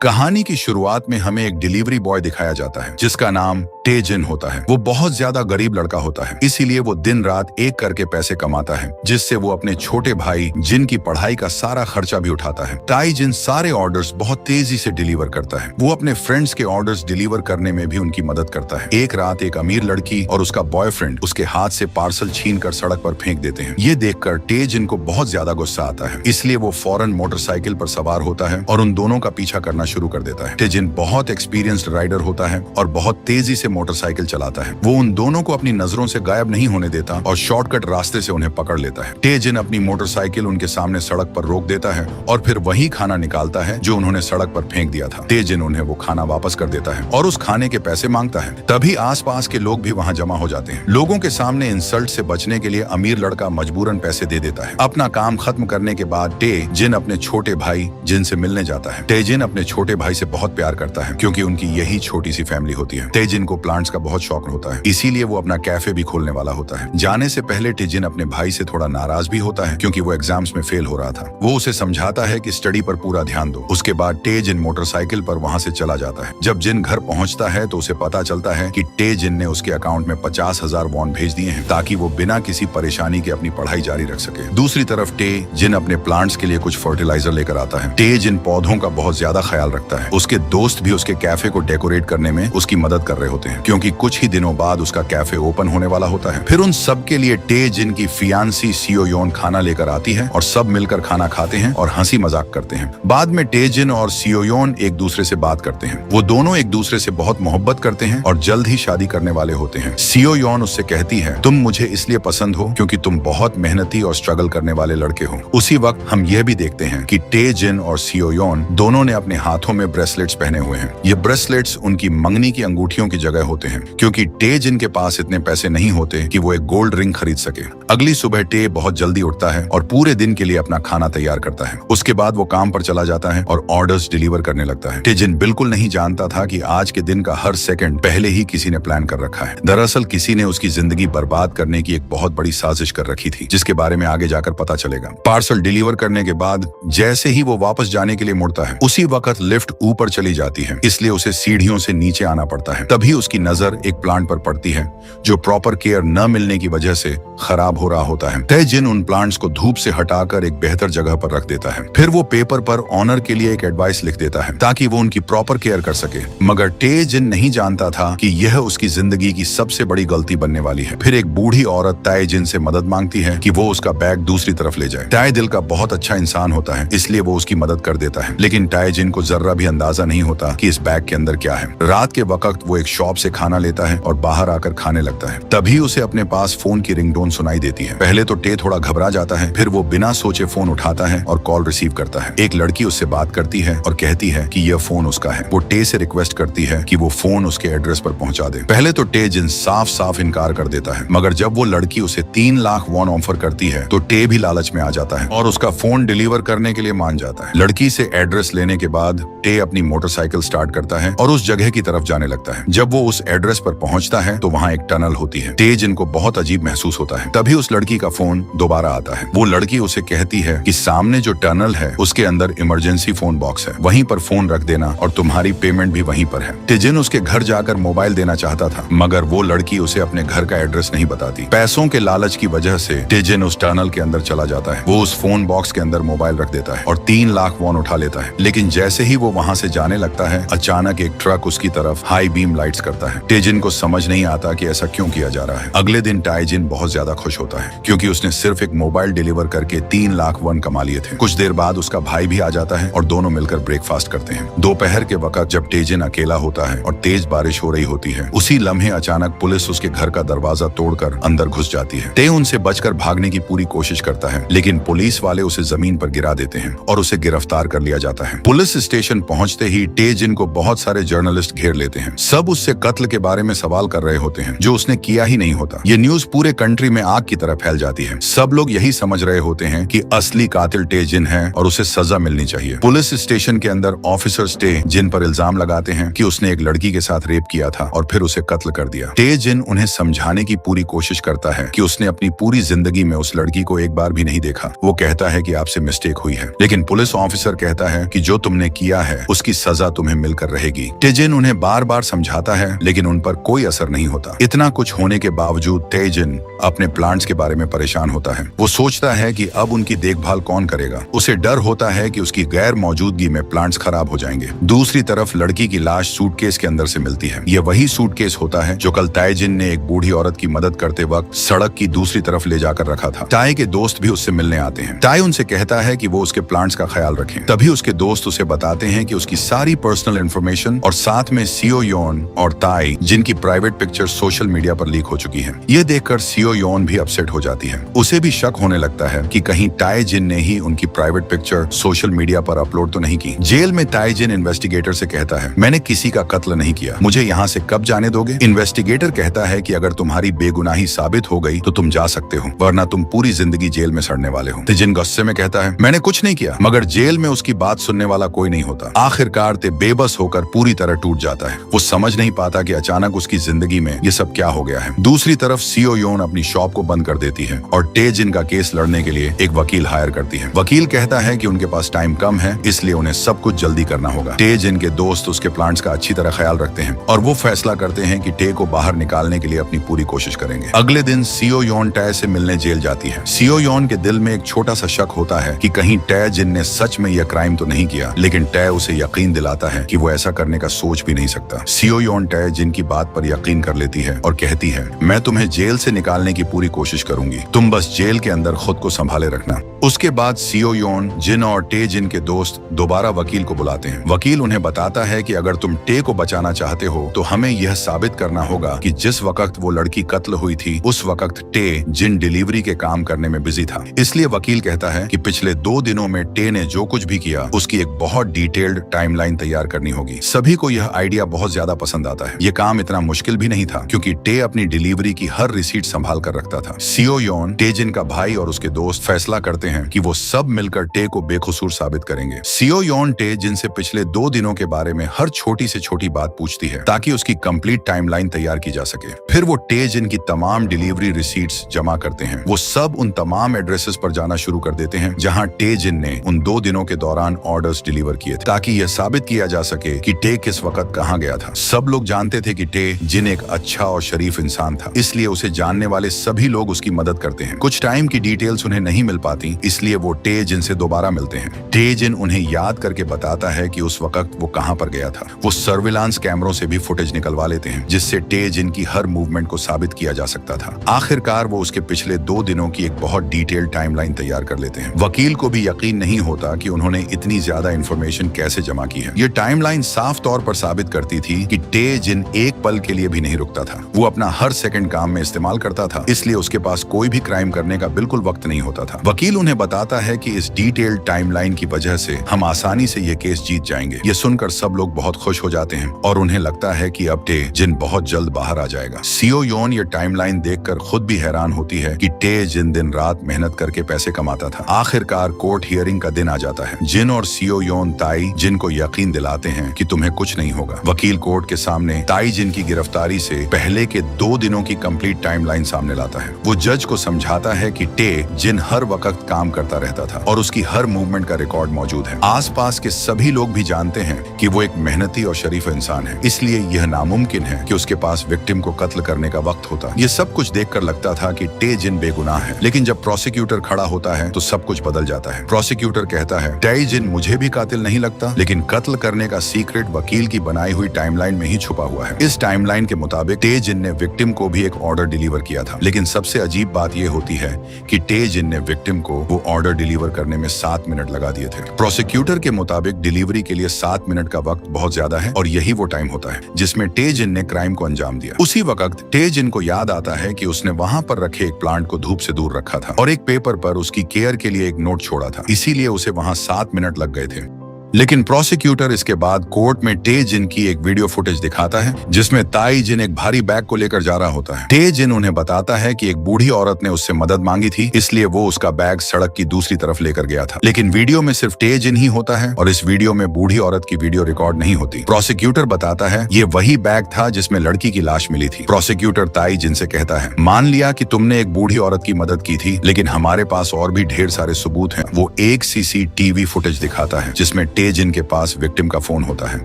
कहानी की शुरुआत में हमें एक डिलीवरी बॉय दिखाया जाता है जिसका नाम टे जिन होता है। वो बहुत ज्यादा गरीब लड़का होता है, इसीलिए वो दिन रात एक करके पैसे कमाता है, जिससे वो अपने छोटे भाई जिन की पढ़ाई का सारा खर्चा भी उठाता है। टाई जिन सारे ऑर्डर्स बहुत तेजी से डिलीवर करता है। वो अपने फ्रेंड्स के ऑर्डर्स डिलीवर करने में भी उनकी मदद करता है। एक रात एक अमीर लड़की और उसका बॉयफ्रेंड उसके हाथ से पार्सल छीनकर सड़क पर फेंक देते हैं। ये देखकर टे जिन को बहुत ज्यादा गुस्सा आता है, इसलिए वो फौरन मोटरसाइकिल पर सवार होता है और उन दोनों का पीछा करना शुरू कर देता है। टे जिन बहुत एक्सपीरियंस्ड राइडर होता है और बहुत तेजी से मोटरसाइकिल चलाता है। वो उन दोनों को अपनी नजरों से गायब नहीं होने देता और शॉर्टकट रास्ते से उन्हें पकड़ लेता है। टे जिन अपनी मोटरसाइकिल उनके सामने सड़क पर रोक देता है और फिर वही खाना निकालता है जो उन्होंने सड़क पर फेंक दिया था। टे जिन उन्हें वो खाना वापस कर देता है और उस खाने के पैसे मांगता है। तभी आसपास के लोग भी वहां जमा हो जाते हैं। लोगों के सामने इंसल्ट से बचने के लिए अमीर लड़का मजबूरन पैसे दे देता है। अपना काम खत्म करने के बाद टे जिन अपने छोटे भाई जिन से मिलने जाता है। टे जिन अपने छोटे भाई से बहुत प्यार करता है क्योंकि उनकी यही छोटी सी फैमिली होती है। टे जिन को प्लांट्स का बहुत शौक होता है, इसीलिए वो अपना कैफे भी खोलने वाला होता है। जाने से पहले टे जिन अपने भाई से थोड़ा नाराज भी होता है क्योंकि वो एग्जाम्स में फेल हो रहा था। वो उसे समझाता है कि स्टडी पर पूरा ध्यान दो। उसके बाद टे जिन मोटरसाइकिल पर वहां से चला जाता है। जब जिन घर पहुंचता है तो उसे पता चलता है कि टे जिन ने उसके अकाउंट में 50,000 वॉन भेज दिए हैं ताकि वो बिना किसी परेशानी के अपनी पढ़ाई जारी रख सके। दूसरी तरफ टे जिन अपने प्लांट्स के लिए कुछ फर्टिलाइजर लेकर आता है। टे जिन पौधों का बहुत ज्यादा ख्याल रखता है। उसके दोस्त भी उसके कैफे को डेकोरेट करने में उसकी मदद कर रहे होते हैं क्योंकि कुछ ही दिनों बाद उसका कैफे ओपन होने वाला होता है। फिर उन सब के लिए टे जिन की फियांसी सियो योन खाना लेकर आती है और सब मिलकर खाना खाते हैं और हंसी मजाक करते हैं। बाद में टे जिन और सियो योन एक दूसरे से बात करते हैं। वो दोनों एक दूसरे से बहुत मोहब्बत करते हैं और जल्द ही शादी करने वाले होते हैं। सियो योन उससे कहती है, तुम मुझे इसलिए पसंद हो क्योंकि तुम बहुत मेहनती और स्ट्रगल करने वाले लड़के हो। उसी वक्त हम यह भी देखते हैं कि टे जिन और सियो योन दोनों ने अपने हाथों में ब्रेसलेट्स पहने हुए हैं। ये ब्रेसलेट्स उनकी मंगनी की अंगूठियों की जगह होते हैं क्योंकि टे जिन के पास इतने पैसे नहीं होते कि वो एक गोल्ड रिंग खरीद सके। अगली सुबह टे बहुत जल्दी उठता है और पूरे दिन के लिए अपना खाना तैयार करता है। उसके बाद वो काम पर चला जाता है और ऑर्डर्स डिलीवर करने लगता है। टे जिन बिल्कुल नहीं जानता था कि आज के दिन का हर सेकंड पहले ही किसी ने प्लान कर रखा है। दरअसल किसी ने उसकी जिंदगी बर्बाद करने की एक बहुत बड़ी साजिश कर रखी थी, जिसके बारे में आगे जाकर पता चलेगा। पार्सल डिलीवर करने के बाद जैसे ही वो वापस जाने के लिए मुड़ता है, उसी वक्त लिफ्ट ऊपर चली जाती है, इसलिए उसे सीढ़ियों से नीचे आना पड़ता है। तभी उसकी नजर एक प्लांट पर पड़ती है जो प्रॉपर केयर न मिलने की वजह से खराब हो रहा होता है। टे जिन उन प्लांट्स को धूप से हटाकर एक बेहतर जगह पर रख देता है। फिर वो पेपर पर ऑनर के लिए एक एडवाइस लिख देता है ताकि वो उनकी प्रॉपर केयर कर सके। मगर टे जिन नहीं जानता था कि यह उसकी जिंदगी की सबसे बड़ी गलती बनने वाली है। फिर एक बूढ़ी औरत टाई जिन से मदद मांगती है कि वो उसका बैग दूसरी तरफ ले जाए। टाई दिल का बहुत अच्छा इंसान होता है, इसलिए वो उसकी मदद कर देता है, लेकिन टाई जिन को जर्रा भी अंदाजा नहीं होता कि इस बैग के अंदर क्या है। रात के वक्त वो एक शॉप से खाना लेता है और बाहर आकर खाने लगता है। तभी उसे अपने पास फोन की रिंगटोन सुनाई देती है। पहले तो टे थोड़ा घबरा जाता है, फिर वो बिना सोचे फोन उठाता है और कॉल रिसीव करता है। एक लड़की उससे बात करती है और कहती है कि यह फोन उसका है। वो टे से रिक्वेस्ट करती है कि वो फोन उसके एड्रेस पर पहुंचा दे। पहले तो टे जिन साफ साफ इनकार कर देता है, मगर जब वो लड़की उसे 3 लाख वॉन ऑफर करती है तो टे भी लालच में आ जाता है और उसका फोन डिलीवर करने के लिए मान जाता है। लड़की से एड्रेस लेने के बाद टे अपनी मोटरसाइकिल स्टार्ट करता है और उस जगह की तरफ जाने लगता है। जब वो उस एड्रेस पर पहुंचता है तो वहाँ एक टनल होती है। टे जिन को बहुत अजीब महसूस होता है। तभी उस लड़की का फोन दोबारा आता है। वो लड़की उसे कहती है कि सामने जो टनल है उसके अंदर इमरजेंसी फोन बॉक्स है, वहीं पर फोन रख देना और तुम्हारी पेमेंट भी वहीं पर है। टे जिन उसके घर जाकर मोबाइल देना चाहता था, मगर वो लड़की उसे अपने घर का एड्रेस नहीं बताती। पैसों के लालच की वजह से टे जिन उस टनल के अंदर चला जाता है। वो उस फोन बॉक्स के अंदर मोबाइल रख देता है और 3 लाख वॉन उठा लेता है। लेकिन जैसे ही वो वहां से जाने लगता है, अचानक एक ट्रक उसकी तरफ हाई बीम लाइट्स करता है। टे जिन को समझ नहीं आता कि ऐसा क्यों किया जा रहा है। अगले दिन टाई जिन बहुत ज्यादा खुश होता है क्योंकि उसने सिर्फ एक मोबाइल डिलीवर करके 3 लाख वॉन कमा लिए थे। कुछ देर बाद उसका भाई भी आ जाता है और दोनों मिलकर ब्रेकफास्ट करते हैं। दोपहर के वक्त जब टे जिन अकेला होता है और तेज बारिश हो रही होती है, उसी लम्हे अचानक पुलिस उसके घर का दरवाजा तोड़कर अंदर घुस जाती है। टे उनसे बचकर भागने की पूरी कोशिश करता है, लेकिन पुलिस वाले उसे जमीन पर गिरा देते हैं और उसे गिरफ्तार कर लिया जाता है। पुलिस स्टेशन पहुंचते ही टे जिन को बहुत सारे जर्नलिस्ट घेर लेते हैं। सब उससे कत्ल के बारे में सवाल कर रहे होते हैं जो उसने किया ही नहीं होता। ये न्यूज पूरे कंट्री में आग की तरह फैल जाती है। सब लोग यही समझ रहे होते हैं कि असली कातिल टे जिन है और उसे सजा मिलनी चाहिए। पुलिस स्टेशन के अंदर ऑफिसर्स टे जिन पर इल्जाम लगाते हैं कि उसने एक लड़की के साथ रेप किया था और फिर उसे कत्ल कर दिया। टे जिन उन्हें समझाने की पूरी कोशिश करता है कि उसने अपनी पूरी जिंदगी में उस लड़की को एक बार भी नहीं देखा। वो कहता है कि आपसे मिस्टेक हुई है, लेकिन पुलिस ऑफिसर कहता है कि जो तुमने किया किया है उसकी सजा तुम्हें मिलकर रहेगी। टेजिन उन्हें बार बार समझाता है लेकिन उन पर कोई असर नहीं होता। इतना कुछ होने के बावजूद टेजिन अपने प्लांट्स के बारे में परेशान होता है। वो सोचता है कि अब उनकी देखभाल कौन करेगा। उसे डर होता है कि उसकी गैर मौजूदगी में प्लांट्स खराब हो जाएंगे। दूसरी तरफ लड़की की लाश सूटकेस के अंदर से मिलती है। ये वही सूटकेस होता है जो कल ताइजिन ने एक बूढ़ी औरत की मदद करते वक्त सड़क की दूसरी तरफ ले जाकर रखा था। टाई के दोस्त भी उससे मिलने आते हैं। टाई उनसे कहता है कि वो उसके प्लांट्स का ख्याल रखें। तभी उसके दोस्त उसे बताते हैं कि उसकी सारी पर्सनल इंफॉर्मेशन और साथ में सियो योन और ताई जिनकी प्राइवेट पिक्चर सोशल मीडिया पर लीक हो चुकी है। ये देखकर सियो योन भी अपसेट हो जाती है। उसे भी शक होने लगता है कि कहीं ताइजिन ने ही उनकी प्राइवेट पिक्चर सोशल मीडिया पर अपलोड तो नहीं की। जेल में ताइजिन इन्वेस्टिगेटर से कहता है, मैंने किसी का कत्ल नहीं किया, मुझे यहाँ से कब जाने दोगे? इन्वेस्टिगेटर कहता है कि अगर तुम्हारी बेगुनाही साबित हो गई तो तुम जा सकते हो, वरना तुम पूरी जिंदगी जेल में सड़ने वाले हो। ताइजिन गुस्से में कहता है, मैंने कुछ नहीं किया। मगर जेल में उसकी बात सुनने वाला कोई नहीं होता। आखिरकार ते बेबस होकर पूरी तरह टूट जाता है। वो समझ नहीं पाता कि अचानक उसकी जिंदगी में ये सब क्या हो गया है। दूसरी तरफ सियो योन अपनी शॉप को बंद कर देती है और टेजिन का केस लड़ने के लिए एक वकील हायर करती है। वकील कहता है कि उनके पास टाइम कम है, इसलिए उन्हें सब कुछ जल्दी करना होगा। टेजिन के दोस्त उसके प्लांट्स का अच्छी तरह ख्याल रखते हैं और वो फैसला करते हैं कि टे को बाहर निकालने के लिए अपनी पूरी कोशिश करेंगे। अगले दिन सियो योन टे से मिलने जेल जाती है। सियो योन के दिल में एक छोटा सा शक होता है कि कहीं टेजिन ने सच में यह क्राइम तो नहीं किया, लेकिन टे उसे यकीन दिलाता है कि वो ऐसा करने का सोच भी नहीं सकता। सियो योन टे जिन की बात पर यकीन कर लेती है और कहती है, मैं तुम्हें जेल से निकालने की पूरी कोशिश करूंगी, तुम बस जेल के अंदर खुद को संभाले रखना। उसके बाद सियो योन, जिन और टे जिन के दोस्त दोबारा वकील को बुलाते हैं। वकील उन्हें बताता है कि अगर तुम टे को बचाना चाहते हो तो हमें यह साबित करना होगा कि जिस वक्त वो लड़की कत्ल हुई थी उस वक्त टे जिन डिलीवरी के काम करने में बिजी था। इसलिए वकील कहता है कि पिछले 2 दिनों में टे ने जो कुछ भी किया उसकी एक बहुत डिटेल्ड टाइमलाइन तैयार करनी होगी। सभी को यह आइडिया बहुत ज्यादा पसंद आता है। ये काम इतना मुश्किल भी नहीं था क्योंकि टे अपनी डिलीवरी की हर रिसीट संभाल कर रखता था। सियो योन, टे जिन का भाई और उसके दोस्त फैसला करते हैं कि वो सब मिलकर टे को बेकसूर साबित करेंगे। सियो योन टे जिन से पिछले 2 दिनों के बारे में हर छोटी से छोटी बात पूछती है ताकि उसकी कंप्लीट टाइमलाइन तैयार की जा सके। फिर वो टे जिन की तमाम डिलीवरी रिसीट्स जमा करते हैं। वो सब उन तमाम एड्रेसेस पर जाना शुरू कर देते हैं जहां टे जिन ने उन 2 दिनों के दौरान ऑर्डर्स डिलीवर किए थे, ताकि यह साबित किया जा सके कि टे किस वक्त कहां गया था। सब लोग जानते थे कि टे जिन एक अच्छा और शरीफ इंसान था, इसलिए उसे जानने वाले सभी लोग उसकी मदद करते हैं। कुछ टाइम की डिटेल्स उन्हें नहीं मिल पाती, इसलिए वो टे जिन से दोबारा मिलते हैं। टे जिन उन्हें याद करके बताता है कि उस वक्त वो कहां पर गया था। वो सर्विलांस कैमरों से भी फुटेज निकलवा लेते हैं जिससे टे जिन की हर मूवमेंट को साबित किया जा सकता था। आखिरकार वो उसके पिछले 2 दिनों की एक बहुत डिटेल्ड टाइमलाइन तैयार कर लेते हैं। वकील को भी यकीन नहीं होता कि उन्होंने इतनी ज्यादा इंफॉर्मेशन कैसे जमा की है। ये टाइमलाइन साफ तौर पर साबित करती थी कि टे जिन एक पल के लिए भी नहीं रुकता था। वो अपना हर सेकंड काम में इस्तेमाल करता था, इसलिए उसके पास कोई भी क्राइम करने का बिल्कुल वक्त नहीं होता था। वकील उन्हें बताता है कि इस डिटेल्ड टाइमलाइन की वजह से हम आसानी से ये केस जीत जाएंगे। ये सुनकर सब लोग बहुत खुश हो जाते हैं और उन्हें लगता है कि अब टे जिन बहुत जल्द बाहर आ जाएगा। सियो योन ये टाइमलाइन देखकर खुद भी हैरान होती है कि टे जिन दिन रात मेहनत करके पैसे कमाता था। आखिरकार कोर्ट हियरिंग का दिन आ जाता है। जिन और सियो योन ताई जिन को यकीन दिलाते हैं कि तुम्हें कुछ नहीं होगा। वकील कोर्ट के सामने ताई जिन की गिरफ्तारी से पहले के 2 दिनों की कंप्लीट टाइमलाइन सामने लाता है। वो जज को समझाता है कि टे जिन हर वक्त काम करता रहता था और उसकी हर मूवमेंट का रिकॉर्ड मौजूद है। आसपास के सभी लोग भी जानते हैं कि वो एक मेहनती और शरीफ इंसान है, इसलिए यह नामुमकिन है कि उसके पास विक्टिम को कत्ल करने का वक्त होता। ये सब कुछ देखकर लगता था कि टे जिन बेगुनाह है, लेकिन जब प्रोसिक्यूटर खड़ा होता है तो सब कुछ बदल जाता है। प्रोसिक्यूटर कहता है, टे जिन मुझे भी कातिल नहीं लगता, लेकिन कत्ल करने का सीक्रेट वकील की बनाई हुई टाइमलाइन में ही छुपा हुआ है। इस टाइमलाइन के मुताबिक टे जिन ने विक्टिम को भी एक ऑर्डर डिलीवर किया था, लेकिन सबसे अजीब बात यह होती है कि टे जिन ने विक्टिम को वो ऑर्डर डिलीवर करने में 7 मिनट लगा दिए थे। प्रोसिक्यूटर के मुताबिक डिलीवरी के लिए 7 मिनट का वक्त बहुत ज्यादा है और यही वो टाइम होता है जिसमें टे जिन ने क्राइम को अंजाम दिया। उसी वक्त टे जिन को याद आता है कि उसने वहां पर रखे एक प्लांट को धूप से दूर रखा था और एक पेपर पर उसकी केयर के लिए एक नोट छोड़ा था, इसीलिए उसे वहां 7 मिनट लग गए थे। लेकिन प्रोसिक्यूटर इसके बाद कोर्ट में टे जिन की एक वीडियो फुटेज दिखाता है जिसमें ताई जिन एक भारी बैग को लेकर जा रहा होता है। टे जिन उन्हें बताता है कि एक बूढ़ी औरत ने उससे मदद मांगी थी, इसलिए वो उसका बैग सड़क की दूसरी तरफ लेकर गया था। लेकिन वीडियो में सिर्फ टे जिन ही होता है और इस वीडियो में बूढ़ी औरत की वीडियो रिकॉर्ड नहीं होती। प्रोसिक्यूटर बताता है ये वही बैग था जिसमें लड़की की लाश मिली थी। प्रोसिक्यूटर ताई जिन से कहता है, मान लिया कि तुमने एक बूढ़ी औरत की मदद की थी, लेकिन हमारे पास और भी ढेर सारे सबूत हैं। वो एक CCTV फुटेज दिखाता है जिसमें टेजिन के पास विक्टिम का फोन होता है।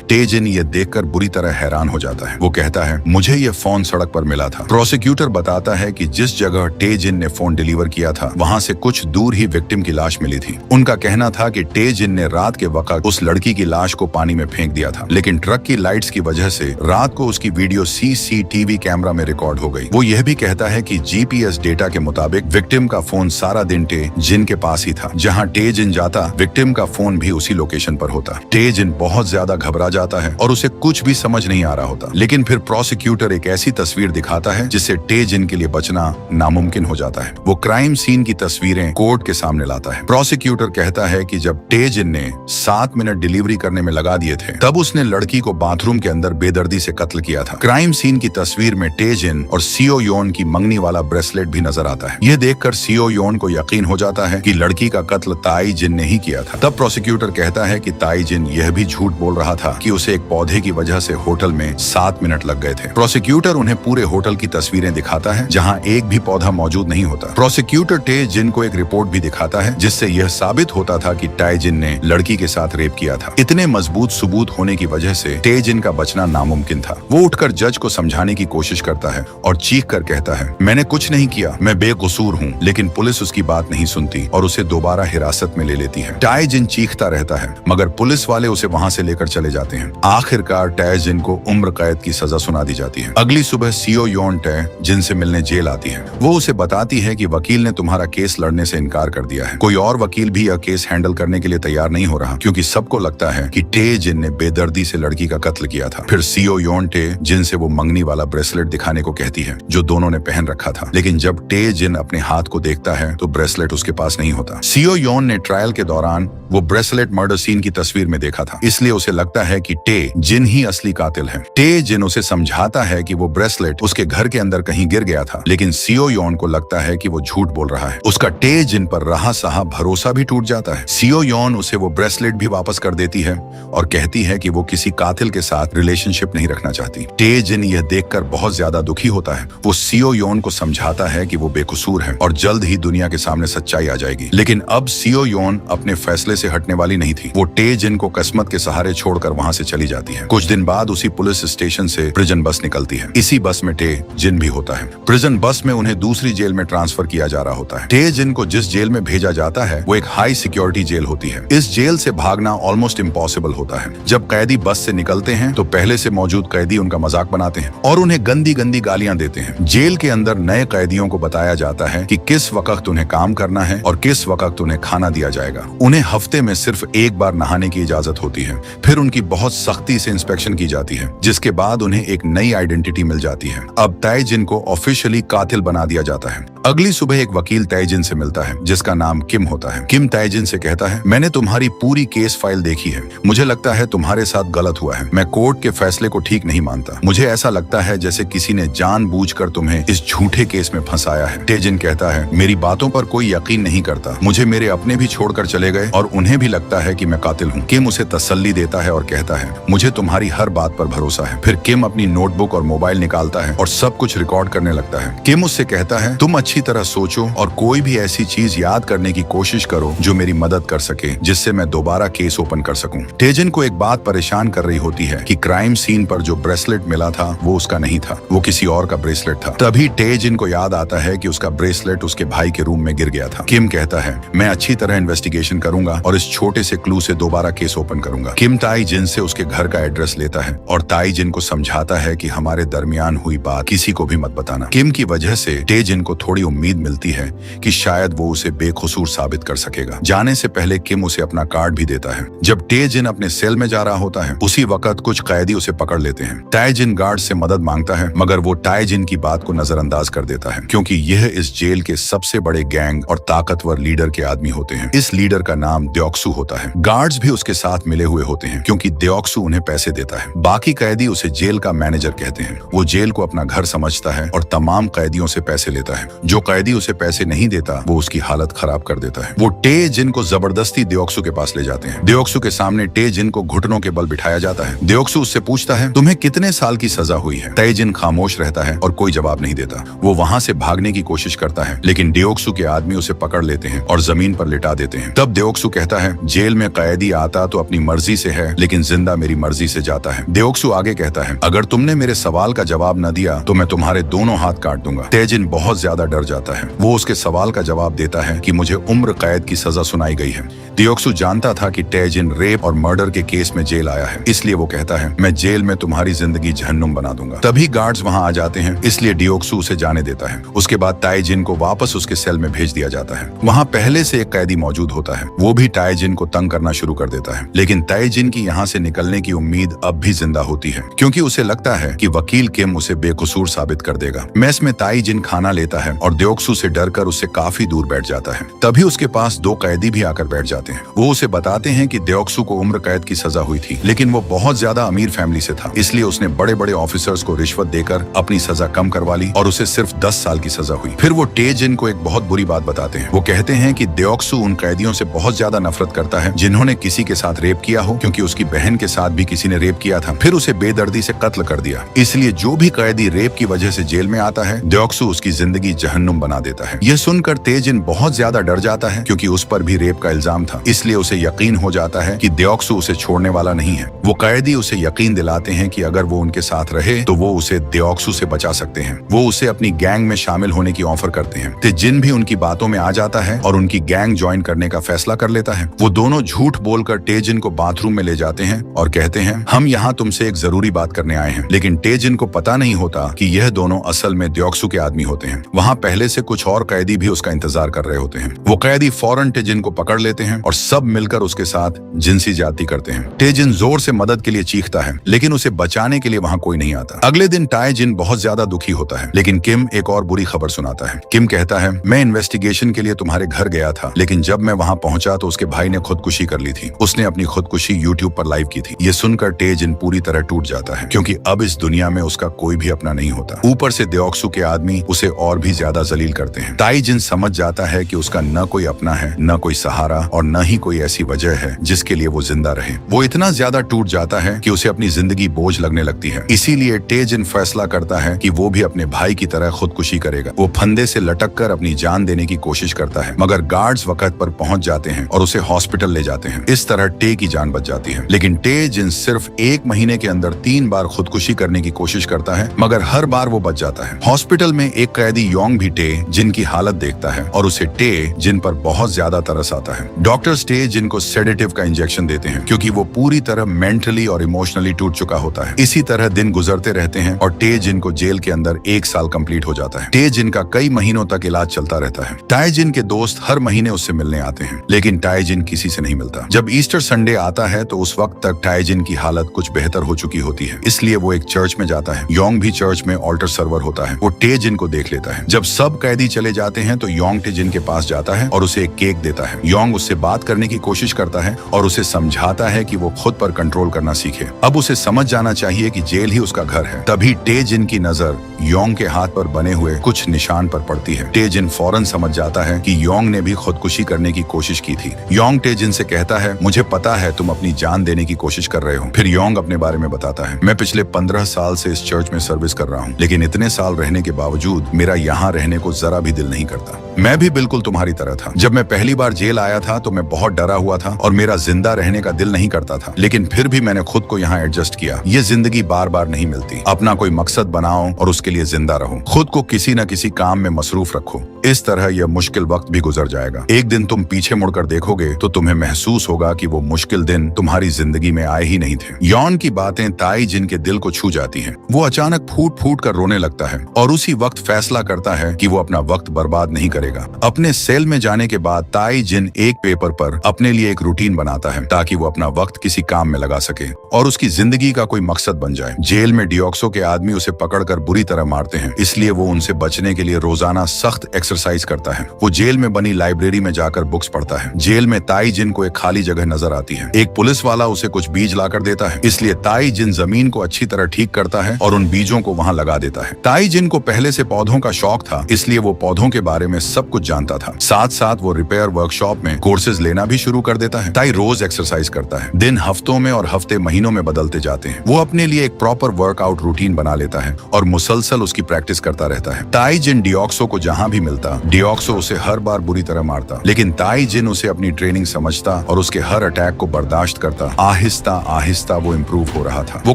टेजिन ये देखकर बुरी तरह हैरान हो जाता है। वो कहता है, मुझे ये फोन सड़क पर मिला था। प्रोसिक्यूटर बताता है कि जिस जगह टेजिन ने फोन डिलीवर किया था वहाँ से कुछ दूर ही विक्टिम की लाश मिली थी। उनका कहना था कि टेजिन ने रात के वक्त उस लड़की की लाश को पानी में फेंक दिया था, लेकिन ट्रक की लाइट्स की वजह से रात को उसकी वीडियो सीसीटीवी कैमरा में रिकॉर्ड हो गई। वो यह भी कहता है कि जीपीएस डेटा के मुताबिक विक्टिम का फोन सारा दिन टेजिन के पास ही था। जहाँ टेजिन जाता विक्टिम का फोन भी उसी लोकेशन पर होता। टेजिन बहुत ज्यादा घबरा जाता है और उसे कुछ भी समझ नहीं आ रहा होता, लेकिन फिर प्रोसिक्यूटर एक ऐसी तस्वीर दिखाता है जिससे टेजिन के लिए बचना नामुमकिन हो जाता है। वो क्राइम सीन की तस्वीरें कोर्ट के सामने लाता है। प्रोसिक्यूटर कहता है कि जब टेजिन ने 7 मिनट डिलीवरी करने में लगा दिए थे तब उसने लड़की को बाथरूम के अंदर बेदर्दी से कत्ल किया था। क्राइम सीन की तस्वीर में टेजिन और सीओ योन की मंगनी वाला ब्रेसलेट भी नजर आता है। यह देखकर सीओ योन को यकीन हो जाता है कि लड़की का कत्ल ताई जिन ने ही किया था। तब प्रोसिक्यूटर कहता है कि ताई जिन यह भी झूठ बोल रहा था कि उसे एक पौधे की वजह से होटल में 7 मिनट लग गए थे। प्रोसिक्यूटर उन्हें पूरे होटल की तस्वीरें दिखाता है जहां एक भी पौधा मौजूद नहीं होता। प्रोसिक्यूटर टे जिन को एक रिपोर्ट भी दिखाता है जिससे यह साबित होता था कि ताई जिन ने लड़की के साथ रेप किया था। इतने मजबूत सबूत होने की वजह से टे जिन का बचना नामुमकिन था। वो उठकर जज को समझाने की कोशिश करता है और चीख कर कहता है, मैंने कुछ नहीं किया, मैं बेकसूर हूँ। लेकिन पुलिस उसकी बात नहीं सुनती और उसे दोबारा हिरासत में ले लेती है। ताई जिन चीखता रहता है मगर पुलिस वाले उसे वहाँ से लेकर चले जाते हैं। आखिरकार ताई जिन को उम्र कैद की सजा सुना दी जाती है। अगली सुबह सीओ योन ताई जिन से मिलने जेल आती है। वो उसे बताती है कि वकील ने तुम्हारा केस लड़ने से इनकार कर दिया है। कोई और वकील भी यह केस हैंडल करने के लिए तैयार नहीं हो रहा क्योंकि सबको लगता है कि टे जिन ने बेदर्दी से लड़की का कत्ल किया था। फिर सीओ योन टे जिन से वो मंगनी वाला ब्रेसलेट दिखाने को कहती है जो दोनों ने पहन रखा था, लेकिन जब टे जिन अपने हाथ को देखता है तो ब्रेसलेट उसके पास नहीं होता। सीओ योन ने ट्रायल के दौरान वो ब्रेसलेट मर्डर सीन की तस्वीर में देखा था, इसलिए उसे लगता है कि टे जिन ही असली कातिल है। टे जिन उसे समझाता है कि वो ब्रेसलेट उसके घर के अंदर कहीं गिर गया था, लेकिन सीओ योन को लगता है कि वो झूठ बोल रहा है। उसका टे जिन पर रहा सहा भरोसा भी टूट जाता है। सीओ योन उसे वो ब्रेसलेट भी वापस कर देती है और कहती है कि वो किसी कातिल के साथ रिलेशनशिप नहीं रखना चाहती। टे जिन यह देखकर बहुत ज्यादा दुखी होता है। वो सीओ योन को समझाता है कि वो बेकसूर है और जल्द ही दुनिया के सामने सच्चाई आ जाएगी। लेकिन अब सीओ योन अपने फैसले से हटने वाली नहीं थी। वो टे जिन को किस्मत के सहारे छोड़कर वहाँ से चली जाती है। कुछ दिन बाद उसी पुलिस स्टेशन से प्रिजन बस निकलती है। इसी बस में टे जिन भी होता है। प्रिजन बस में उन्हें दूसरी जेल में ट्रांसफर किया जा रहा होता है। टे जिन को जिस जेल में भेजा जाता है वो एक हाई सिक्योरिटी जेल होती है। इस जेल से भागना ऑलमोस्ट इम्पॉसिबल होता है। जब कैदी बस से निकलते हैं तो पहले से मौजूद कैदी उनका मजाक बनाते हैं और उन्हें गंदी गंदी गालियां देते हैं। जेल के अंदर नए कैदियों को बताया जाता है कि किस वक्त उन्हें काम करना है और किस वक्त उन्हें खाना दिया जाएगा। उन्हें हफ्ते में सिर्फ एक बार नहाने की इजाजत होती है। फिर उनकी बहुत सख्ती से इंस्पेक्शन की जाती है, जिसके बाद उन्हें एक नई आइडेंटिटी मिल जाती है। अब ताई जिन को ऑफिशियली कातिल बना दिया जाता है। अगली सुबह एक वकील ताई जिन से मिलता है जिसका नाम किम होता है। किम ताई जिन से कहता है, मैंने तुम्हारी पूरी केस फाइल देखी है। मुझे लगता है तुम्हारे साथ गलत हुआ है। मैं कोर्ट के फैसले को ठीक नहीं मानता। मुझे ऐसा लगता है जैसे किसी ने जानबूझकर तुम्हें इस झूठे केस में फंसाया है। ताई जिन कहता है, मेरी बातों पर कोई यकीन नहीं करता। मुझे मेरे अपने भी छोड़कर चले गए और उन्हें भी लगता है कि मैं कातिल हूँ। किम उसे तसल्ली देता है और कहता है, मुझे तुम्हारी हर बात पर भरोसा है। फिर किम अपनी नोटबुक और मोबाइल निकालता है और सब कुछ रिकॉर्ड करने लगता है। किम उससे कहता है, तुम अच्छी तरह सोचो और कोई भी ऐसी चीज याद करने की कोशिश करो जो मेरी मदद कर सके, जिससे मैं दोबारा केस ओपन कर सकूं। ताई जिन को एक बात परेशान कर रही होती है कि क्राइम सीन पर जो ब्रेसलेट मिला था वो उसका नहीं था, वो किसी और का ब्रेसलेट था। तभी ताई जिन को याद आता है कि उसका ब्रेसलेट उसके भाई के रूम में गिर गया था। किम कहता है, मैं अच्छी तरह इन्वेस्टिगेशन करूंगा और इस छोटे से क्लू से दोबारा केस ओपन करूंगा। किम ताई जिन से उसके घर का एड्रेस लेता है और ताई जिन को समझाता है कि हमारे दरमियान हुई बात किसी को भी मत बताना। किम की वजह से ताई जिन को थोड़ी उम्मीद मिलती है कि शायद वो उसे बेकसूर साबित कर सकेगा। जाने से पहले किम उसे अपना कार्ड भी देता है। जब ताई जिन अपने सेल में जा रहा होता है उसी वक्त कुछ कैदी उसे पकड़ लेते हैं। ताई जिन गार्ड से मदद मांगता है मगर वो ताई जिन की बात को नजरअंदाज कर देता है क्योंकि यह इस जेल के सबसे बड़े गैंग और ताकतवर लीडर के आदमी होते हैं। इस लीडर का नाम द्योक्सू होता है। गार्ड्स भी उसके साथ मिले हुए होते हैं क्योंकि द्योक्सू उन्हें पैसे देता है। बाकी कैदी उसे जेल का मैनेजर कहते हैं। वो जेल को अपना घर समझता है और तमाम कैदियों से पैसे लेता है जो कैदी उसे पैसे नहीं देता वो उसकी हालत खराब कर देता है। वो टे जिन को जबरदस्ती देओक्सू के पास ले जाते हैं। देओक्सू के सामने टे जिन को घुटनों के बल बिठाया जाता है। देओक्सू उससे पूछता है, तुम्हें कितने साल की सजा हुई है? टे जिन खामोश रहता है और कोई जवाब नहीं देता। वो वहां से भागने की कोशिश करता है, लेकिन देओक्सू के आदमी उसे पकड़ लेते हैं और जमीन पर लिटा देते हैं। तब देओक्सू कहता है, जेल में कैदी आता तो अपनी मर्जी से है, लेकिन जिंदा मेरी मर्जी से जाता है। देओक्सू आगे कहता है, अगर तुमने मेरे सवाल का जवाब न दिया तो मैं तुम्हारे दोनों हाथ काट दूंगा। टे जिन बहुत ज्यादा डर जाता है। वो उसके सवाल का जवाब देता है कि मुझे उम्र कैद की सजा सुनाई गई है। देओक्सू जानता था कि टे जिन रेप और मर्डर के केस में जेल आया है, इसलिए वो कहता है, मैं जेल में तुम्हारी जिंदगी जहन्नुम बना दूंगा। तभी गार्ड्स वहां आ जाते हैं, इसलिए देओक्सू उसे जाने देता है। उसके बाद ताई जिन को वापस उसके सेल में भेज दिया जाता है। वहां पहले से एक कैदी मौजूद होता है। वो भी ताई जिन को तंग करना शुरू कर देता है, लेकिन ताई जिन की यहाँ से निकलने की उम्मीद अब भी जिंदा होती है, क्योंकि उसे लगता है कि वकील किम उसे बेकसूर साबित कर देगा। मेस में ताई जिन खाना लेता है और देओक्सू से डरकर उससे काफी दूर बैठ जाता है। तभी उसके पास दो कैदी भी आकर बैठ जाते हैं। वो उसे बताते हैं कि देओक्सू को उम्र कैद की सजा हुई थी, लेकिन वो बहुत ज्यादा अमीर फैमिली से था, इसलिए उसने बड़े बड़े ऑफिसर्स को रिश्वत देकर अपनी सजा कम करवा ली और उसे सिर्फ 10 साल की सजा हुई। फिर वो टे जिन को एक बहुत बुरी बात बताते हैं। वो कहते हैं कि देओक्सू उन कैदियों से बहुत ज्यादा नफरत करता है जिन्होंने किसी के साथ रेप किया हो, क्योंकि उसकी बहन के साथ भी किसी ने रेप किया था, फिर उसे बेदर्दी से कत्ल कर दिया। इसलिए जो भी कैदी रेप की वजह से जेल में आता है, देओक्सू उसकी जिंदगी जहन्नुम बना देता है। यह सुनकर टे जिन बहुत ज्यादा डर जाता है, क्योंकि उस पर भी रेप का इल्जाम था। इसलिए उसे यकीन हो जाता है कि देओक्सू उसे छोड़ने वाला नहीं है। वो कैदी उसे यकीन दिलाते हैं कि अगर वो उनके साथ रहे तो वो उसे देओक्सू से बचा सकते हैं। वो उसे अपनी गैंग में शामिल होने की ऑफर करते हैं। टे जिन भी उनकी बातों में आ जाता है और उनकी गैंग ज्वाइन करने का फैसला कर लेता है। वो दोनों झूठ बोलकर टे जिन को बाथरूम में ले जाते हैं और कहते हैं, हम यहाँ तुमसे एक जरूरी बात करने आए हैं। लेकिन टे जिन को पता नहीं होता कि यह दोनों असल में देओक्सू के आदमी होते हैं। वहाँ पहले से कुछ और कैदी भी उसका इंतजार कर रहे होते हैं। वो कैदी फौरन टे जिन को पकड़ लेते हैं और सब मिलकर उसके साथ जिनसी ज्यादती करते हैं। टे जिन जोर से मदद के लिए चीखता है, लेकिन उसे बचाने के लिए वहाँ कोई नहीं आता। अगले दिन ताई जिन बहुत ज्यादा दुखी होता है, लेकिन किम एक और बुरी खबर सुनाता है। किम कहता है, मैं इन्वेस्टिगेशन के लिए तुम्हारे घर गया था, लेकिन जब मैं वहाँ पहुंचा तो उसके भाई ने खुदकुशी कर ली थी। उसने अपनी खुदकुशी यूट्यूब पर लाइव की थी। ये सुनकर टे जिन पूरी तरह टूट जाता है, क्योंकि अब इस दुनिया में उसका कोई भी अपना नहीं होता। ऊपर से देओक्सू के आदमी उसे और भी ज्यादा जलील करते हैं। ताई जिन समझ जाता है कि उसका न कोई अपना है, न कोई सहारा और न ही कोई ऐसी वजह है जिसके लिए वो जिंदा रहे। वो इतना ज्यादा टूट जाता है कि उसे अपनी जिंदगी बोझ लगने लगती है। इसीलिए टे जिन फैसला करता है कि वो भी अपने भाई की तरह खुदकुशी करेगा। वो फंदे से लटककर अपनी जान देने की कोशिश करता है, मगर गार्ड्स वक्त पर पहुंच जाते हैं और उसे हॉस्पिटल ले जाते हैं। इस तरह टे की जान बच जाती है। लेकिन टे जिन सिर्फ 1 महीने के अंदर 3 बार खुदकुशी करने की कोशिश करता है, मगर हर बार वो बच जाता है। हॉस्पिटल में एक कैदी योंग भी टे जिन की हालत देखता है और उसे टे जिन पर बहुत ज्यादा तरस आता है। डॉक्टर्स टे जिन को सेडेटिव का इंजेक्शन देते हैं, क्योंकि वो पूरी तरह मेंटली और इमोशनली टूट चुका होता है। इसी तरह दिन गुजरते रहते हैं और टे जिन को जेल के अंदर 1 साल कंप्लीट हो जाता है। टे जिन का कई महीनों तक इलाज चलता रहता है। ताई जिन के दोस्त हर महीने उससे मिलने आते हैं, लेकिन ताई जिन किसी से नहीं मिलता। जब ईस्टर संडे आता है तो उस वक्त तक ताई जिन की हालत कुछ बेहतर हो चुकी होती है, इसलिए वो एक चर्च में जाता है। योंग भी चर्च में ऑल्टर सर्वर होता है। वो टे जिन को देख लेता है। जब सब कैदी चले जाते हैं तो योंग टे जिन के पास जाता है और उसे एक केक देता है। योंग उससे बात करने की कोशिश करता है और उसे समझाता है कि वो खुद पर कंट्रोल करना सीखे। अब उसे समझ जाना चाहिए कि जेल ही उसका घर है। तभी टे जिन की नजर योंग के हाथ पर बने हुए कुछ निशान पर पड़ती है। टे जिन फौरन समझ जाता है कि योंग ने भी खुदकुशी करने की कोशिश की थी। योंग टे जिन से कहता है, मुझे पता है तुम अपनी जान देने की कोशिश कर रहे हो। फिर योंग अपने बारे में बताता है, मैं पिछले 15 साल से इस चर्च में सर्विस कर रहा हूँ, लेकिन इतने साल रहने के बावजूद मेरा यहाँ रहने को जरा भी दिल नहीं करता। मैं भी बिल्कुल तुम्हारी तरह था। जब मैं पहली बार जेल आया था तो मैं बहुत डरा हुआ था और मेरा जिंदा रहने का दिल नहीं करता था, लेकिन फिर भी मैंने खुद को यहाँ एडजस्ट किया। ये जिंदगी बार बार नहीं मिलती। अपना कोई मकसद बनाओ और उसके लिए जिंदा रहो। खुद को किसी न किसी काम में मसरूफ रखो। इस तरह यह मुश्किल वक्त भी गुजर जाएगा। एक दिन तुम पीछे मुड़कर देखोगे तो तुम्हें महसूस होगा कि वो मुश्किल दिन तुम्हारी जिंदगी में आए ही नहीं थे। यॉन की बातें ताई जिन के दिल को छू जाती हैं। वो अचानक फूट फूट कर रोने लगता है और उसी वक्त फैसला करता है कि वो अपना वक्त बर्बाद नहीं करेगा। करेगा। अपने सेल में जाने के बाद ताई जिन एक पेपर पर अपने लिए एक रूटीन बनाता है ताकि वो अपना वक्त किसी काम में लगा सके और उसकी जिंदगी का कोई मकसद बन जाए। जेल में डियोक्सो के आदमी उसे पकड़कर बुरी तरह मारते हैं, इसलिए वो उनसे बचने के लिए रोजाना सख्त एक्सरसाइज करता है। वो जेल में बनी लाइब्रेरी में जाकर बुक्स पढ़ता है। जेल में ताई जिन को एक खाली जगह नजर आती है। एक पुलिस वाला उसे कुछ बीज लाकर देता है, इसलिए ताई जिन जमीन को अच्छी तरह ठीक करता है और उन बीजों को वहां लगा देता है। ताई जिन को पहले से पौधों का शौक था, इसलिए वो पौधों के बारे में सब कुछ जानता था। साथ साथ वो रिपेयर वर्कशॉप में कोर्सेज लेना भी शुरू कर देता है। ताई रोज एक्सरसाइज करता है। दिन हफ्तों में और हफ्ते महीनों में बदलते जाते हैं। वो अपने लिए एक प्रॉपर वर्कआउट रूटीन बना लेता है और मुसलसल उसकी प्रैक्टिस करता रहता है। ताई जिन डियोक्सो को जहां भी मिलता, डियोक्सो उसे हर बार बुरी तरह मारता, लेकिन ताई जिन उसे अपनी ट्रेनिंग समझता और उसके हर अटैक को बर्दाश्त करता। आहिस्ता आहिस्ता वो इम्प्रूव हो रहा था। वो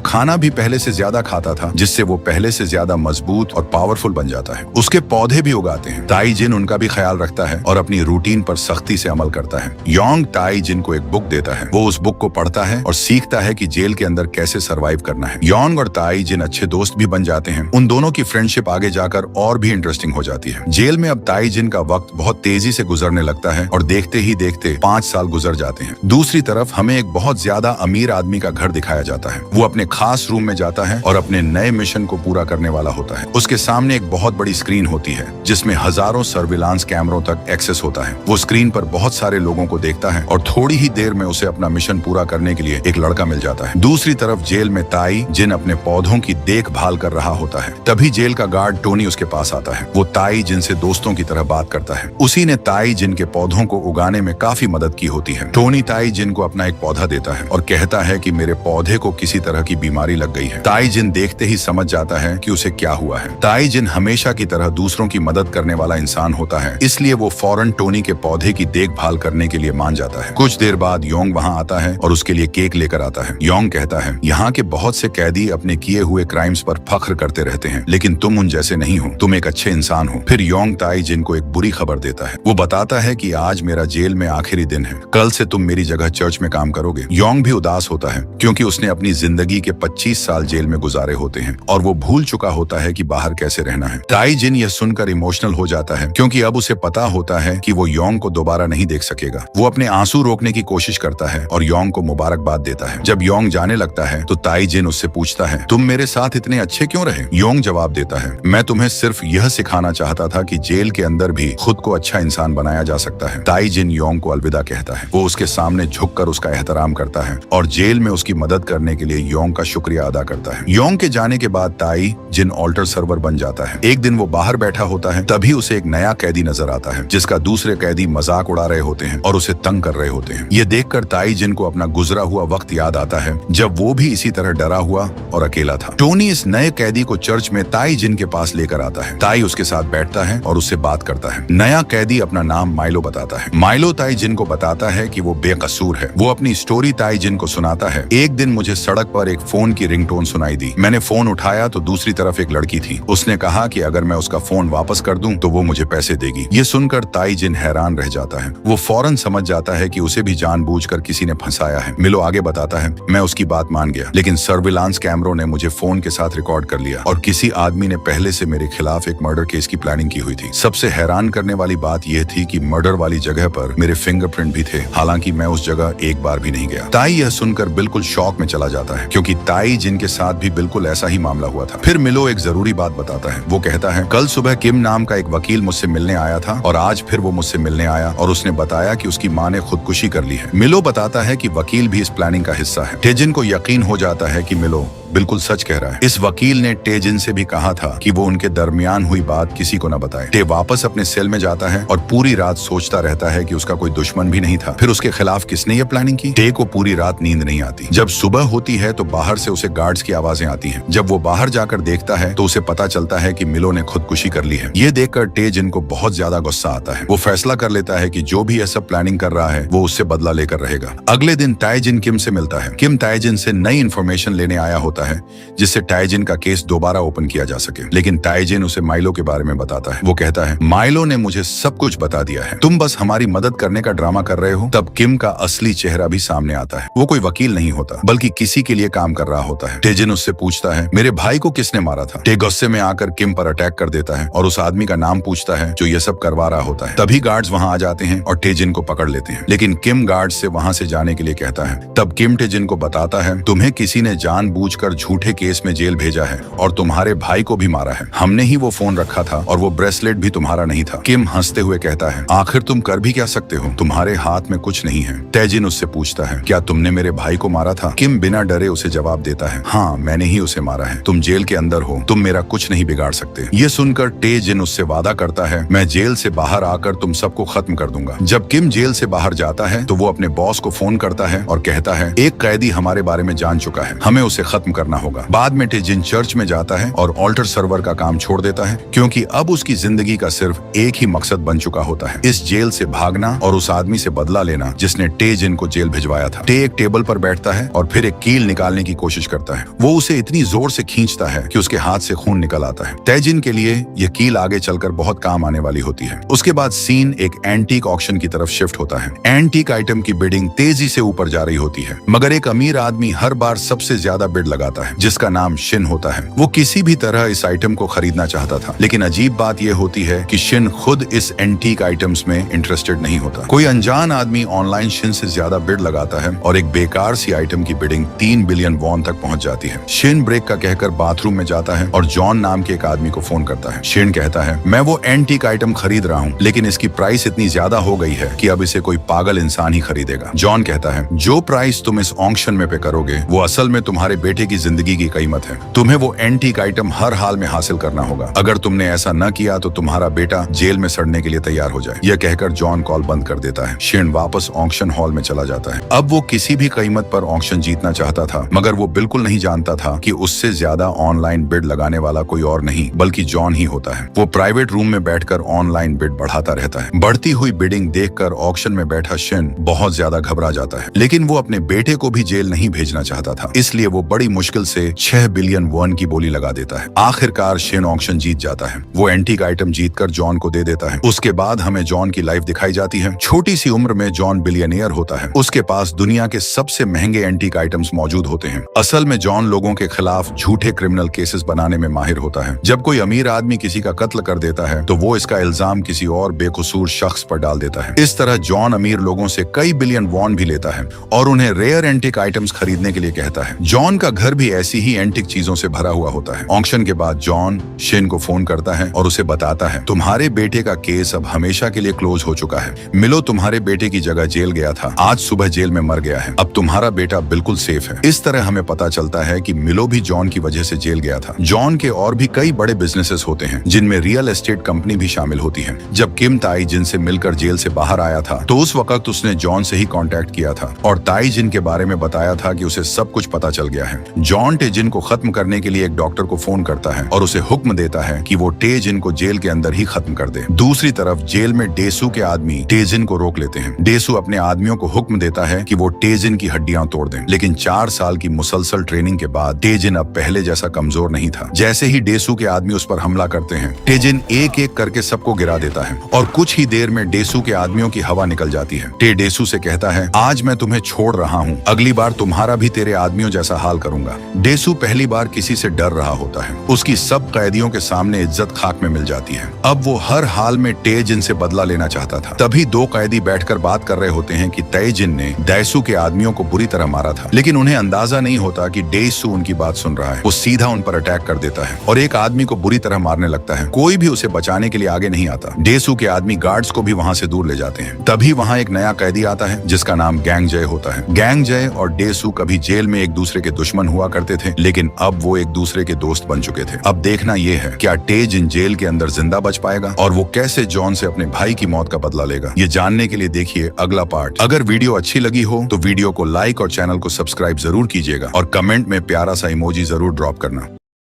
खाना भी पहले से ज्यादा खाता था, जिससे वो पहले से ज्यादा मजबूत और पावरफुल बन जाता है। उसके पौधे भी उगाते हैं। ताई जिन उनका भी ख्याल रखता है और अपनी रूटीन पर सख्ती से अमल करता है। योंग ताई जिन को एक बुक देता है। वो उस बुक को पढ़ता है और सीखता है कि जेल के अंदर कैसे सरवाइव करना है। योंग और ताई जिन अच्छे दोस्त भी बन जाते हैं। उन दोनों की फ्रेंडशिप आगे जाकर और भी इंटरेस्टिंग हो जाती है। जेल में अब ताई जिन का वक्त बहुत तेजी से गुजरने लगता है और देखते ही देखते 5 साल गुजर जाते हैं। दूसरी तरफ हमें एक बहुत ज्यादा अमीर आदमी का घर दिखाया जाता है। वो अपने खास रूम में जाता है और अपने नए मिशन को पूरा करने वाला होता है। उसके सामने एक बहुत बड़ी स्क्रीन होती है जिसमें हजारों सर्विलांस कैमरों तक एक्सेस होता है। वो स्क्रीन पर बहुत सारे लोगों को देखता है और थोड़ी ही देर में उसे अपना मिशन पूरा करने के लिए एक लड़का मिल जाता है। दूसरी तरफ जेल में ताई जिन अपने पौधों की देखभाल कर रहा होता है। तभी जेल का गार्ड टोनी उसके पास आता है। वो ताई जिन से दोस्तों की तरह बात करता है। उसी ने ताई जिन के पौधों को उगाने में काफी मदद की होती है। टोनी ताई जिन को अपना एक पौधा देता है और कहता है कि मेरे पौधे को किसी तरह की बीमारी लग गई है। ताई जिन देखते ही समझ जाता है कि उसे क्या हुआ है। ताई जिन हमेशा की तरह दूसरों की मदद करने वाला इंसान होता है, इसलिए वो फौरन टोनी के पौधे की देखभाल करने के लिए मान जाता है। कुछ देर बाद योंग वहाँ आता है और उसके लिए केक लेकर आता है। योंग कहता है, यहाँ के बहुत से कैदी अपने किए हुए क्राइम्स पर फख्र करते रहते हैं, लेकिन तुम उन जैसे नहीं हो। तुम एक अच्छे इंसान हो। फिर योंग ताई जिन को एक बुरी खबर देता है। वो बताता है कि आज मेरा जेल में आखिरी दिन है। कल से तुम मेरी जगह चर्च में काम करोगे। योंग भी उदास होता है क्योंकि उसने अपनी जिंदगी के 25 साल जेल में गुजारे होते हैं और वो भूल चुका होता है कि बाहर कैसे रहना है। ताई जिन यह सुनकर इमोशनल हो जाता है क्योंकि अब उसे पता होता है कि वो योंग को दोबारा नहीं देख सकेगा। वो अपने आंसू रोकने की कोशिश करता है और योंग को मुबारकबाद देता है। जब योंग जाने लगता है तो ताई जिन उससे पूछता है, तुम मेरे साथ इतने अच्छे क्यों रहे? योंग जवाब देता है, मैं तुम्हें सिर्फ यह सिखाना चाहता था कि जेल के अंदर भी खुद को अच्छा इंसान बनाया जा सकता है। ताई जिन योंग को अलविदा कहता है। वो उसके सामने झुककर उसका एहतराम करता है और जेल में उसकी मदद करने के लिए योंग का शुक्रिया अदा करता है। योंग के जाने के बाद ताई जिन ऑल्टर सर्वर बन जाता है। एक दिन वो बाहर बैठा होता है, तभी उसे एक नया कैदी नजर आता है जिसका दूसरे कैदी मजाक उड़ा रहे होते हैं और उसे तंग कर रहे होते हैं। ये देखकर ताई जिन को अपना गुजरा हुआ वक्त याद आता है जब वो भी इसी तरह डरा हुआ और अकेला था। टोनी इस नए कैदी को चर्च में ताई जिन के पास लेकर आता है। ताई उसके साथ बैठता है और उससे बात करता है। नया कैदी अपना नाम माइलो बताता है। माइलो ताई जिन को बताता है कि वो बेकसूर है। वो अपनी स्टोरी ताई जिन को सुनाता है। एक दिन मुझे सड़क पर एक फोन की रिंगटोन सुनाई दी। मैंने फोन उठाया तो दूसरी तरफ एक लड़की थी। उसने कहा कि अगर मैं उसका फोन वापस कर दूं तो वो मुझे पैसे देगी। ये सुनकर ताई जिन हैरान रह जाता है। वो फौरन समझ जाता है कि उसे भी जानबूझकर किसी ने फंसाया है। मिलो आगे बताता है, मैं उसकी बात मान गया, लेकिन सर्विलांस कैमरों ने मुझे फोन के साथ रिकॉर्ड कर लिया और किसी आदमी ने पहले से मेरे खिलाफ एक मर्डर केस की प्लानिंग की हुई थी। सबसे हैरान करने वाली बात यह थी कि मर्डर वाली जगह पर मेरे फिंगरप्रिंट भी थे, हालांकि मैं उस जगह एक बार भी नहीं गया। ताई यह सुनकर बिल्कुल शॉक में चला जाता है क्योंकि ताई जिन के साथ भी बिल्कुल ऐसा ही मामला हुआ था। फिर मिलो एक जरूरी बात बताता है। वो कहता है, कल सुबह किम नाम का एक वकील मुझसे मिलने आया था और आज फिर वो मुझसे मिलने आया और उसने बताया कि उसकी माँ ने खुदकुशी कर ली है। मिलो बताता है कि वकील भी इस प्लानिंग का हिस्सा है। टेजिन को यकीन हो जाता है कि मिलो बिल्कुल सच कह रहा है। इस वकील ने टेजिन से भी कहा था कि वो उनके दरमियान हुई बात किसी को न बताए। टे वापस अपने सेल में जाता है और पूरी रात सोचता रहता है कि उसका कोई दुश्मन भी नहीं था। फिर उसके खिलाफ किसने ये प्लानिंग की? टे को पूरी रात नींद नहीं आती। जब सुबह होती है तो बाहर से उसे गार्ड्स की आवाजें आती हैं। जब वो बाहर जाकर देखता है तो उसे पता चलता है कि मिलो ने खुदकुशी कर ली है। ये देखकर टेजिन को बहुत ज्यादा गुस्सा आता है। वो फैसला कर लेता है कि जो भी ये सब प्लानिंग कर रहा है वो उससे बदला लेकर रहेगा। अगले दिन ताई जिन किम से मिलता है। किम ताई जिन से नई इन्फॉर्मेशन लेने आया होता होता है जिससे टाइजिन का केस दोबारा ओपन किया जा सके। लेकिन टाइजिन उसे माइलो के बारे में बताता है। वो कहता है, माइलो ने मुझे सब कुछ बता दिया है, तुम बस हमारी मदद करने का ड्रामा कर रहे हो। तब किम का असली चेहरा भी सामने आता है। वो कोई वकील नहीं होता बल्कि किसी के लिए काम कर रहा होता है। टेजिन उससे पूछता है, मेरे भाई को किसने मारा था? टे गुस्से में आकर किम पर अटैक कर देता है और उस आदमी का नाम पूछता है जो ये सब करवा रहा होता है। तभी गार्ड्स वहां आ जाते हैं और टेजिन को पकड़ लेते हैं, लेकिन किम गार्ड्स से वहां से जाने के लिए कहता है। तब किम टेजिन को बताता है, तुम्हें किसी ने जानबूझकर झूठे केस में जेल भेजा है और तुम्हारे भाई को भी मारा है। हमने ही वो फोन रखा था और वो ब्रेसलेट भी तुम्हारा नहीं था। किम हंसते हुए कहता है, आखिर तुम कर भी क्या सकते हो, तुम्हारे हाथ में कुछ नहीं है। टेजिन उससे पूछता है, क्या तुमने मेरे भाई को मारा था? किम बिना डरे उसे जवाब देता है, हाँ मैंने ही उसे मारा है। तुम जेल के अंदर हो, तुम मेरा कुछ नहीं बिगाड़ सकते। ये सुनकर टेजिन उससे वादा करता है, मैं जेल से बाहर आकर तुम सबको खत्म कर दूंगा। जब किम जेल से बाहर जाता है तो वो अपने बॉस को फोन करता है और कहता है, एक कैदी हमारे बारे में जान चुका है, हमें उसे खत्म करना होगा। बाद में टेजिन चर्च में जाता है और ऑल्टर सर्वर का काम छोड़ देता है, क्योंकि अब उसकी जिंदगी का सिर्फ एक ही मकसद बन चुका होता है, इस जेल से भागना और उस आदमी से बदला लेना जिसने टेजिन को जेल भिजवाया था। टे एक टेबल पर बैठता है और फिर एक कील निकालने की कोशिश करता है। वो उसे इतनी जोर से खींचता है कि उसके हाथ से खून निकल आता है। टेजिन के लिए यह कील आगे चलकर बहुत काम आने वाली होती है। उसके बाद सीन एक एंटीक ऑक्शन की तरफ शिफ्ट होता है। एंटीक आइटम की बिडिंग तेजी से ऊपर जा रही होती है, मगर एक अमीर आदमी हर बार सबसे ज्यादा बिड लगाता है, जिसका नाम शिन होता है। वो किसी भी तरह इस आइटम को खरीदना चाहता था, लेकिन अजीब बात यह होती है कि शिन खुद इस एंटीक आइटम्स में इंटरेस्टेड नहीं होता। कोई अनजान आदमी ऑनलाइन शिन से ज्यादा बिड लगाता है और एक बेकार सी आइटम की बिडिंग 3 बिलियन वॉन तक पहुंच जाती है। शिन ब्रेक का कहकर बाथरूम में जाता है और जॉन नाम के एक आदमी को फोन करता है। शिन कहता है, मैं वो एंटीक आइटम खरीद रहा हूँ, लेकिन इसकी प्राइस इतनी ज्यादा हो गई है कि अब इसे कोई पागल इंसान ही खरीदेगा। जॉन कहता है, जो प्राइस तुम इस ऑक्शन में पे करोगे वो असल में तुम्हारे बेटे की जिंदगी की कीमत है। तुम्हें वो एंटीक आइटम हर हाल में हासिल करना होगा। अगर तुमने ऐसा न किया तो तुम्हारा बेटा जेल में सड़ने के लिए तैयार हो जाए। यह कहकर जॉन कॉल बंद कर देता है। शिन वापस ऑक्शन हॉल में चला जाता है। अब वो किसी भी कीमत पर ऑक्शन जीतना चाहता था, मगर वो बिल्कुल नहीं जानता था कि उससे ज्यादा ऑनलाइन बिड लगाने वाला कोई और नहीं बल्कि जॉन ही होता है। वो प्राइवेट रूम में बैठकर ऑनलाइन बिड बढ़ाता रहता है। बढ़ती हुई बिडिंग देखकर ऑक्शन में बैठा शिन बहुत ज्यादा घबरा जाता है, लेकिन वो अपने बेटे को भी जेल नहीं भेजना चाहता था, इसलिए वो बड़ी मुश्किल से 6 बिलियन वॉन की बोली लगा देता है। आखिरकार शिन ऑक्शन जीत जाता है। वो एंटीक आइटम जीतकर जॉन को दे देता है। उसके बाद हमें जॉन की लाइफ दिखाई जाती है। छोटी सी उम्र में जॉन बिलियनियर होता है। उसके पास दुनिया के सबसे महंगे एंटीक आइटम्स मौजूद होते हैं। असल में जॉन लोगों के खिलाफ झूठे क्रिमिनल केसेस बनाने में माहिर होता है। जब कोई अमीर आदमी किसी का कत्ल कर देता है तो वो इसका इल्जाम किसी और बेकसूर शख्स पर डाल देता है। इस तरह जॉन अमीर लोगों से कई बिलियन वॉन भी लेता है और उन्हें रेयर एंटीक आइटम्स खरीदने के लिए कहता है। जॉन का घर भी ऐसी ही एंटीक चीजों से भरा हुआ होता है। ऑक्शन के बाद जॉन शिन को फोन करता है और उसे बताता है, तुम्हारे बेटे का केस अब हमेशा के लिए क्लोज हो चुका है। मिलो तुम्हारे बेटे की जगह जेल गया था, आज सुबह जेल में मर गया है। अब तुम्हारा बेटा बिल्कुल सेफ है। इस तरह हमें पता चलता है कि मिलो भी जॉन की वजह से जेल गया था। जॉन के और भी कई बड़े बिजनेसेस होते हैं, जिनमें रियल एस्टेट कंपनी भी शामिल होती है। जब किम ताई जिन से मिलकर जेल से बाहर आया था तो उस वक्त उसने जॉन से ही कांटेक्ट किया था और ताई जिन के बारे में बताया था कि उसे सब कुछ पता चल गया है। जॉन टेजिन को खत्म करने के लिए एक डॉक्टर को फोन करता है और उसे हुक्म देता है कि वो टेजिन को जेल के अंदर ही खत्म कर दे। दूसरी तरफ जेल में डेसू के आदमी टेजिन को रोक लेते हैं। डेसू अपने आदमियों को हुक्म देता है कि वो टेजिन की हड्डियां तोड़ दें, लेकिन 4 साल की मुसलसल ट्रेनिंग के बाद टेजिन अब पहले जैसा कमजोर नहीं था। जैसे ही डेसू के आदमी उस पर हमला करते हैं, टेजिन एक एक करके सबको गिरा देता है और कुछ ही देर में डेसू के आदमियों की हवा निकल जाती है। टे डेसू से कहता है, आज मैं तुम्हें छोड़ रहा हूँ, अगली बार तुम्हारा भी तेरे आदमियों जैसा हाल करूंगा। डेसू पहली बार किसी से डर रहा होता है। उसकी सब कैदियों के सामने इज्जत खाक में मिल जाती है। अब वो हर हाल में टेजिन से बदला लेना चाहता था। तभी 2 कैदी बैठकर बात कर रहे होते हैं कि तेजिन ने डेसू के आदमियों को बुरी तरह मारा था, लेकिन उन्हें अंदाजा नहीं होता कि डेसू उनकी बात सुन रहा है। वो सीधा उन पर अटैक कर देता है और एक आदमी को बुरी तरह मारने लगता है। कोई भी उसे बचाने के लिए आगे नहीं आता। डेसू के आदमी गार्ड्स को भी वहां से दूर ले जाते हैं। तभी वहां एक नया कैदी आता है जिसका नाम गैंग जय होता है। गैंग जय और डेसू कभी जेल में एक दूसरे के दुश्मन हुआ करते थे, लेकिन अब वो एक दूसरे के दोस्त बन चुके थे। अब देखना यह है, क्या टेजिन जेल के अंदर जिंदा बच पाएगा और वो कैसे जॉन से अपने भाई की मौत का बदला लेगा। ये जानने के लिए देखिए अगला पार्ट। अगर वीडियो अच्छी लगी हो तो वीडियो को लाइक और चैनल को सब्सक्राइब जरूर कीजिएगा और कमेंट में प्यारा सा इमोजी जरूर ड्रॉप करना।